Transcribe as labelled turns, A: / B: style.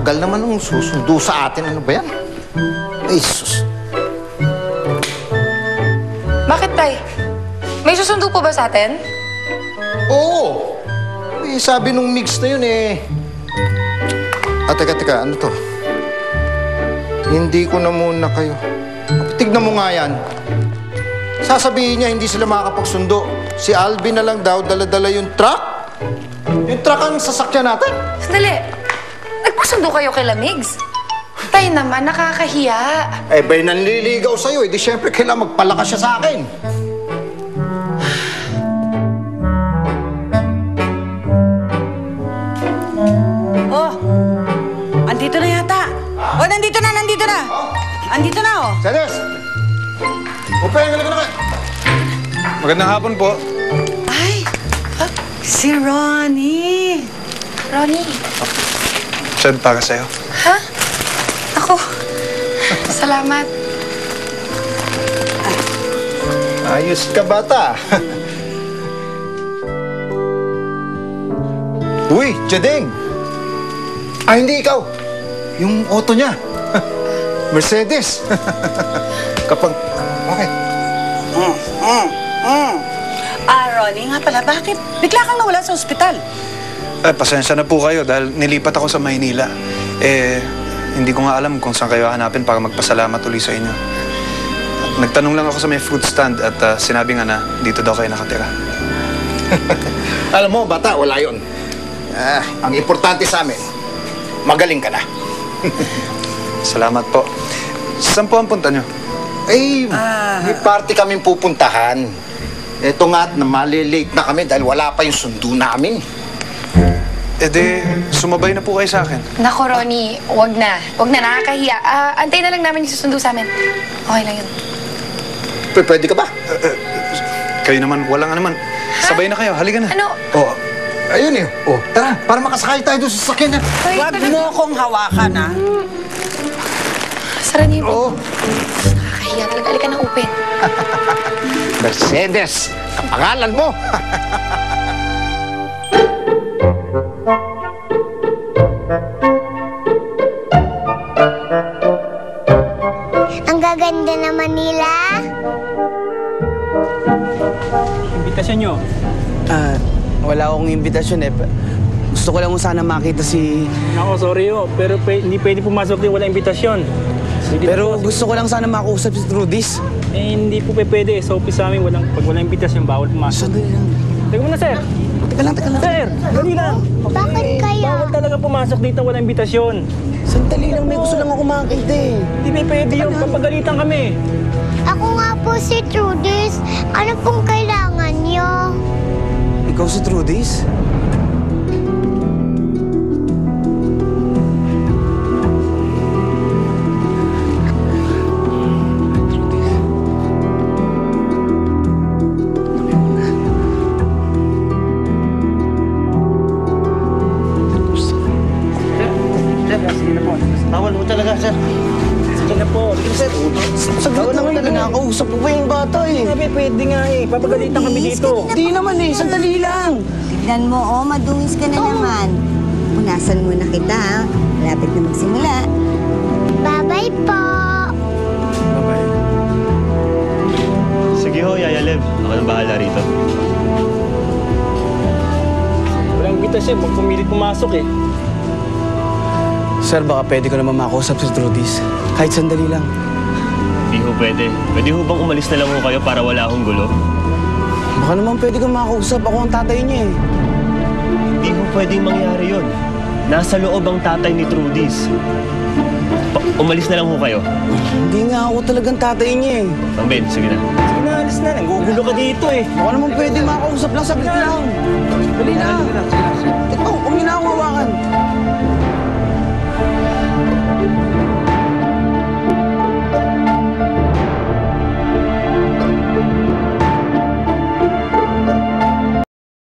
A: tagal naman nung susundo sa atin. Ano ba yan? Ay, sus.
B: Bakit, Tay? May susundo po ba sa atin?
A: Oo. Eh, sabi nung mix na yun eh. Teka, ano to? Hindi ko na muna kayo. Tignan mo nga yan. Sasabihin niya hindi sila makakapagsundo. Si Alvin na lang daw, dala-dala yung truck. Yung truck ang sasakyan natin.
B: Sandali. Nagpasundo kayo kay Lamigs? Tay naman, nakakahiya.
A: Eh, ba'y nanliligaw sa'yo. Eh, di syempre kailangan magpalakas siya sa akin.
C: Oh, andito na yata. Oh, nandito na. Andito na, oh.
A: Sedes! Upeng, halika na kayo.
D: Magandang hapon po.
C: Ay, si Ronnie.
B: Ronnie.
D: Chad, para sa'yo.
B: Ha? Ako. Salamat.
A: Ayos ka, bata. Uy, Jadeng! Hindi ikaw. Yung auto niya. Mercedes. Kapag... Bakit?
C: Ronnie nga pala, bakit? Bigla kang nawala sa ospital.
D: Pasensya na po kayo dahil nilipat ako sa Maynila. Hindi ko nga alam kung saan kayo hanapin para magpasalamat uli sa inyo. Nagtanong lang ako sa may fruit stand at sinabi nga na dito daw kayo nakatira.
A: Alam mo, bata, wala yun. Ang importante sa amin, magaling ka na.
D: Salamat po. Saan po ang punta nyo?
A: Ay, may party kaming pupuntahan. Eto nga, na malilate na kami dahil wala pa yung sundo namin.
D: Sumabay na po kayo sa akin.
B: Nako, Ronnie, wag na. Wag na, nakakahiya. Antay na lang namin yung susundo sa amin. Okay lang yun.
A: Pwede ka ba?
D: Kayo naman, walang naman. Sabay na kayo, halika na.
B: Ano?
A: Oh, ayun eh. Oh, tara, para makasakay tayo doon sa sasakyan.
C: Huwag mo kong hawakan, ha?
B: Sara niyo po.
A: Oo.
B: Nakakahiya talaga. Halika na, open.
A: Mercedes, kapangalan mo.
E: Ang gaganda naman nila.
F: Imbitasyon nyo?
G: Wala akong imbitasyon eh. Gusto ko lang sana makita si...
F: Ako, sorry pero hindi pwede pumasok din wala imbitasyon.
G: Pero gusto ko lang sana makausap si Trudis.
F: Hindi po pwede. Sa office sa amin, pag walang imbitasyon, bawal pumasok.
G: Sandali lang.
F: Teka muna, sir.
G: Teka lang.
F: Sir, dali lang.
E: Bakit kaya?
F: Bawal talaga pumasok dito walang imbitasyon.
G: Sandali lang, may gusto lang ako makita eh.
F: Hindi pwede yun. Papagalitan kami.
E: Ako nga po si Trudis. Ano pong kailangan niyo?
G: Ikaw si Trudis?
F: Bawal mo talaga, sir. Sige na po. Sir,
G: Saglit naman talaga, nakausap ko pa yung bata eh.
F: Hindi pwede nga eh. Papagalitan kami dito.
G: Hindi naman eh, sandali lang.
H: Tignan mo, madungis ka na naman. Punasan muna kita, ha? Malapit na magsimula.
E: Bye-bye po.
D: Bye-bye.
I: Sige ho, Yaya Lev. Ako nang bahala rito.
F: Walang imbitasyon. Huwag pumilit pumasok eh.
G: Sir, baka pwede ko naman makausap si Trudis. Kahit sandali lang.
I: Hindi ho pwede. Pwede ho bang umalis na lang ho kayo para wala akong gulo?
G: Baka naman pwede kang makausap. Ako ang tatay niya eh.
I: Hindi ho pwedeng mangyari yun. Nasa loob ang tatay ni Trudis. Umalis na lang ho kayo.
G: Hindi nga ako talagang tatay niya eh.
I: Mang Ben, sige na.
F: Sige na, alis na. Nanggugulo ka dito eh.
G: Baka naman pwede makausap lang, saglit lang. Dali lang. Ito, huwag niyo na akong hawakan.